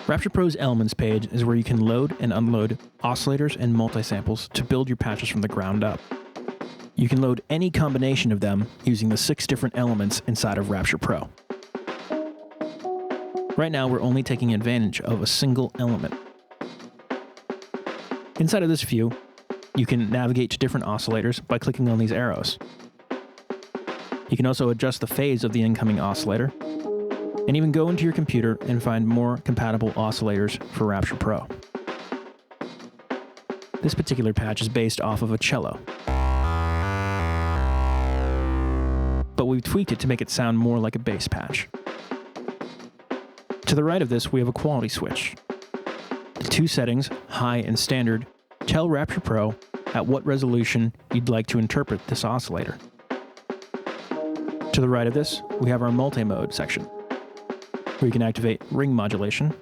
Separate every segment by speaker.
Speaker 1: Rapture Pro's Elements page is where you can load and unload oscillators and multisamples to build your patches from the ground up. You can load any combination of them using the 6 different elements inside of Rapture Pro. Right now, we're only taking advantage of a single element. Inside of this view, you can navigate to different oscillators by clicking on these arrows. You can also adjust the phase of the incoming oscillator, and even go into your computer and find more compatible oscillators for Rapture Pro. This particular patch is based off of a cello, but we've tweaked it to make it sound more like a bass patch. To the right of this, we have a quality switch. The 2 settings, high and standard, tell Rapture Pro at what resolution you'd like to interpret this oscillator. To the right of this, we have our multi-mode section, where you can activate ring modulation,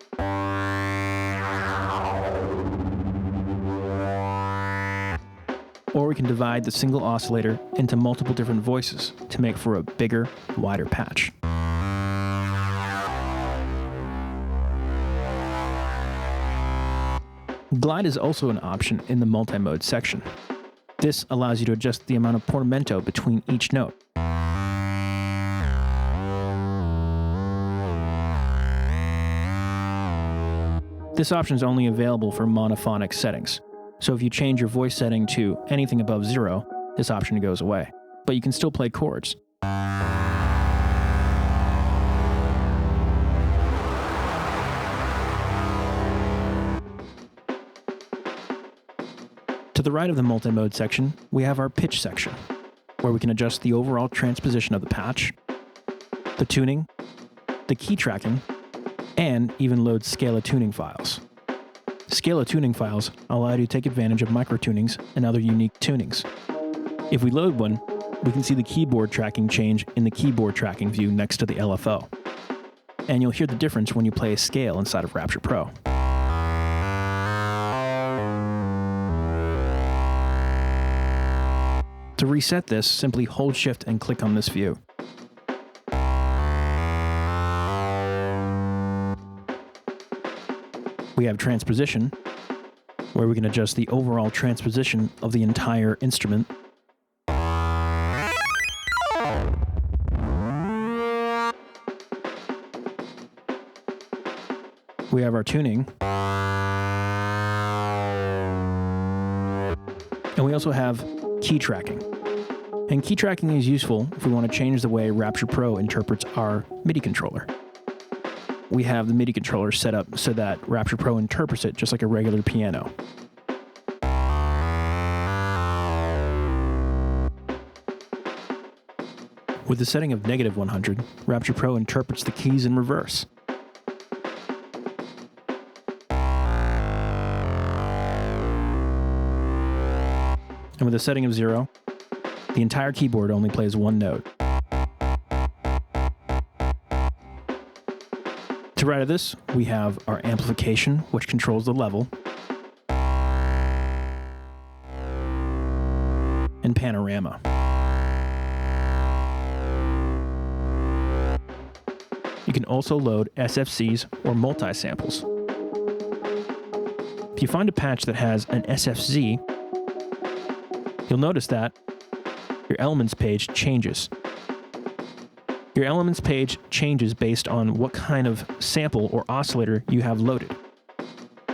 Speaker 1: or we can divide the single oscillator into multiple different voices to make for a bigger, wider patch. Glide is also an option in the multi-mode section. This allows you to adjust the amount of portamento between each note. This option is only available for monophonic settings, so if you change your voice setting to anything above 0, this option goes away, but you can still play chords. To the right of the multi-mode section, we have our pitch section, where we can adjust the overall transposition of the patch, the tuning, the key tracking, and even load Scala tuning files. Scala tuning files allow you to take advantage of microtunings and other unique tunings. If we load one, we can see the keyboard tracking change in the keyboard tracking view next to the LFO. And you'll hear the difference when you play a scale inside of Rapture Pro. To reset this, simply hold Shift and click on this view. We have transposition, where we can adjust the overall transposition of the entire instrument. We have our tuning. And we also have key tracking. And key tracking is useful if we want to change the way Rapture Pro interprets our MIDI controller. We have the MIDI controller set up so that Rapture Pro interprets it just like a regular piano. With the setting of -100, Rapture Pro interprets the keys in reverse. And with a setting of 0, the entire keyboard only plays one note. To the right of this, we have our amplification, which controls the level, and panorama. You can also load SFCs or multi-samples. If you find a patch that has an SFZ, you'll notice that your Elements page changes. Your Elements page changes based on what kind of sample or oscillator you have loaded.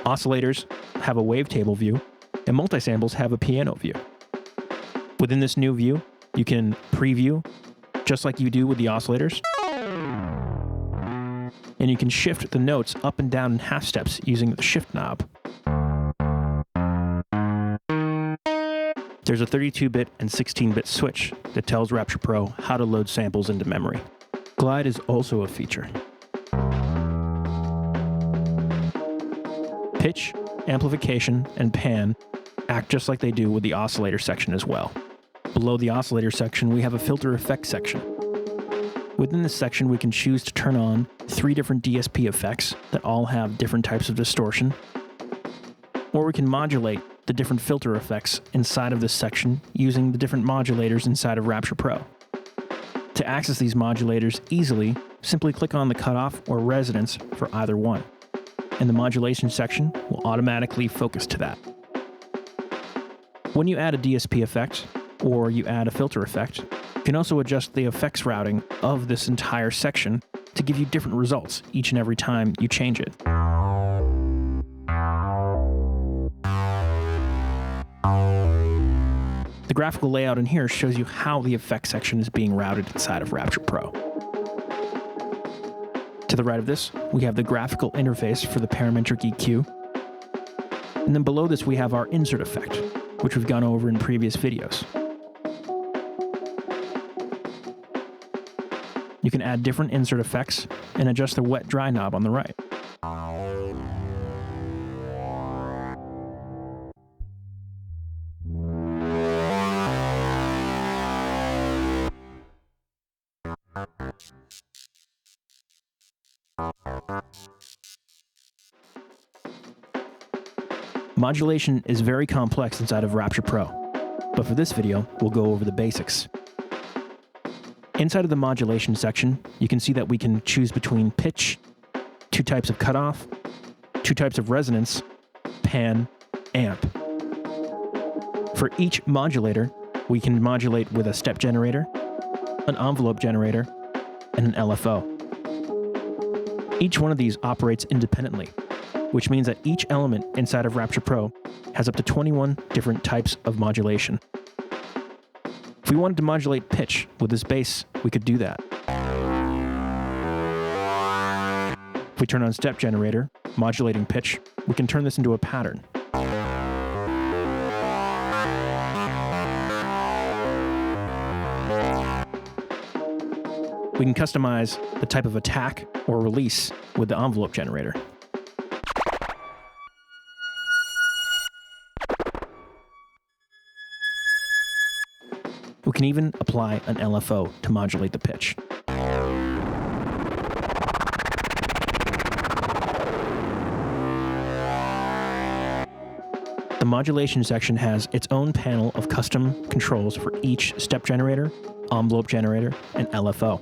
Speaker 1: Oscillators have a wavetable view, and multisamples have a piano view. Within this new view, you can preview, just like you do with the oscillators, and you can shift the notes up and down in half steps using the Shift knob. There's a 32-bit and 16-bit switch that tells Rapture Pro how to load samples into memory. Glide is also a feature. Pitch, amplification, and pan act just like they do with the oscillator section as well. Below the oscillator section, we have a filter effects section. Within this section, we can choose to turn on 3 different DSP effects that all have different types of distortion, or we can modulate the different filter effects inside of this section using the different modulators inside of Rapture Pro. To access these modulators easily, simply click on the cutoff or resonance for either one, and the modulation section will automatically focus to that. When you add a DSP effect, or you add a filter effect, you can also adjust the effects routing of this entire section to give you different results each and every time you change it. The graphical layout in here shows you how the effects section is being routed inside of Rapture Pro. To the right of this, we have the graphical interface for the parametric EQ. And then below this, we have our insert effect, which we've gone over in previous videos. You can add different insert effects and adjust the wet-dry knob on the right. Modulation is very complex inside of Rapture Pro, but for this video, we'll go over the basics. Inside of the modulation section, you can see that we can choose between pitch, 2 types of cutoff, 2 types of resonance, pan, amp. For each modulator, we can modulate with a step generator, an envelope generator, and an LFO. Each one of these operates independently, which means that each element inside of Rapture Pro has up to 21 different types of modulation. If we wanted to modulate pitch with this bass, we could do that. If we turn on step generator, modulating pitch, we can turn this into a pattern. We can customize the type of attack or release with the envelope generator. We can even apply an LFO to modulate the pitch. The modulation section has its own panel of custom controls for each step generator, envelope generator, and LFO.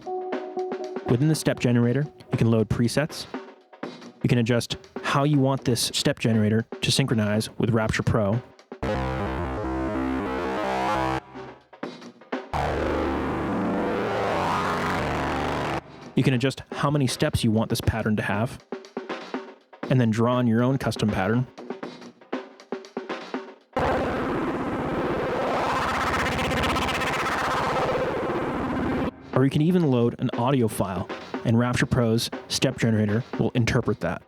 Speaker 1: Within the step generator, you can load presets. You can adjust how you want this step generator to synchronize with Rapture Pro. You can adjust how many steps you want this pattern to have, and then draw on your own custom pattern. Or you can even load an audio file, and Rapture Pro's step generator will interpret that.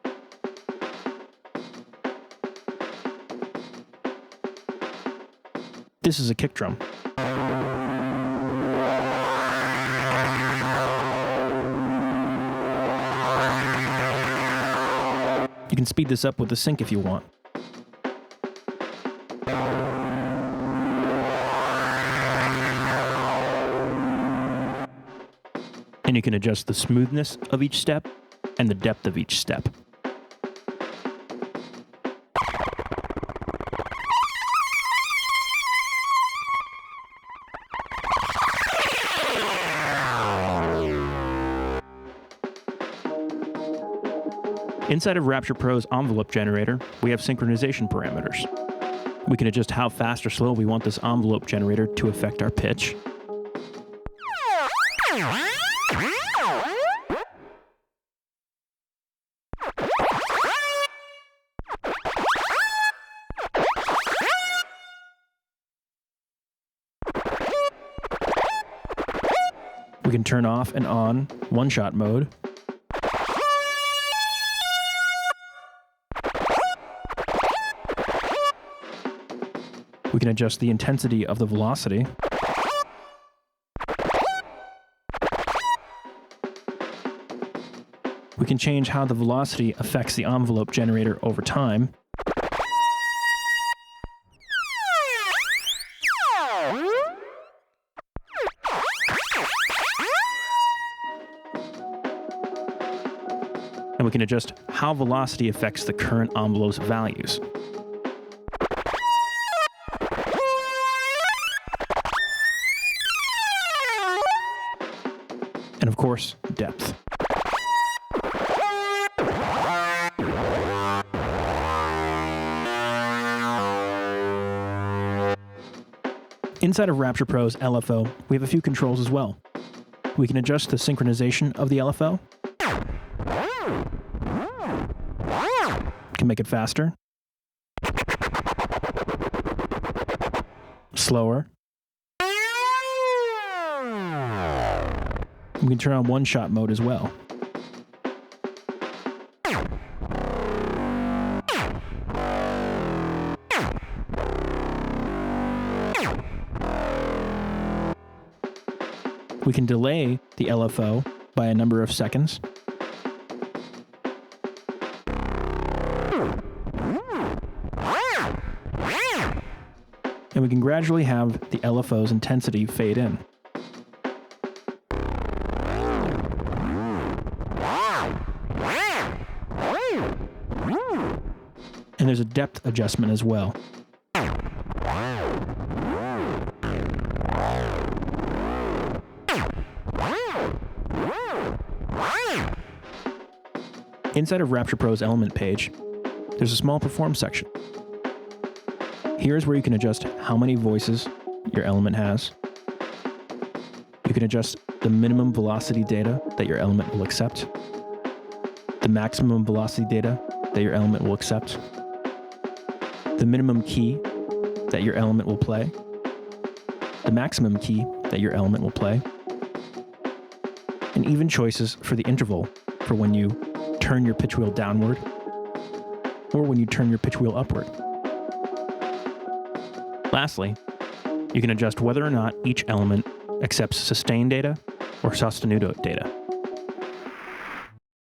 Speaker 1: This is a kick drum. You can speed this up with the sync if you want. And you can adjust the smoothness of each step and the depth of each step. Inside of Rapture Pro's envelope generator, we have synchronization parameters. We can adjust how fast or slow we want this envelope generator to affect our pitch. We can turn off and on one-shot mode. We can adjust the intensity of the velocity. We can change how the velocity affects the envelope generator over time. And we can adjust how velocity affects the current envelope's values. And of course, depth. Inside of Rapture Pro's LFO, we have a few controls as well. We can adjust the synchronization of the LFO. Can make it faster, slower. We can turn on one-shot mode as well. We can delay the LFO by a number of seconds. And we can gradually have the LFO's intensity fade in. And there's a depth adjustment as well. Inside of Rapture Pro's element page, there's a small perform section. Here's where you can adjust how many voices your element has. You can adjust the minimum velocity data that your element will accept, the maximum velocity data that your element will accept, the minimum key that your element will play, the maximum key that your element will play, and even choices for the interval for when you turn your pitch wheel downward or when you turn your pitch wheel upward. Lastly, you can adjust whether or not each element accepts sustain data or sostenuto data.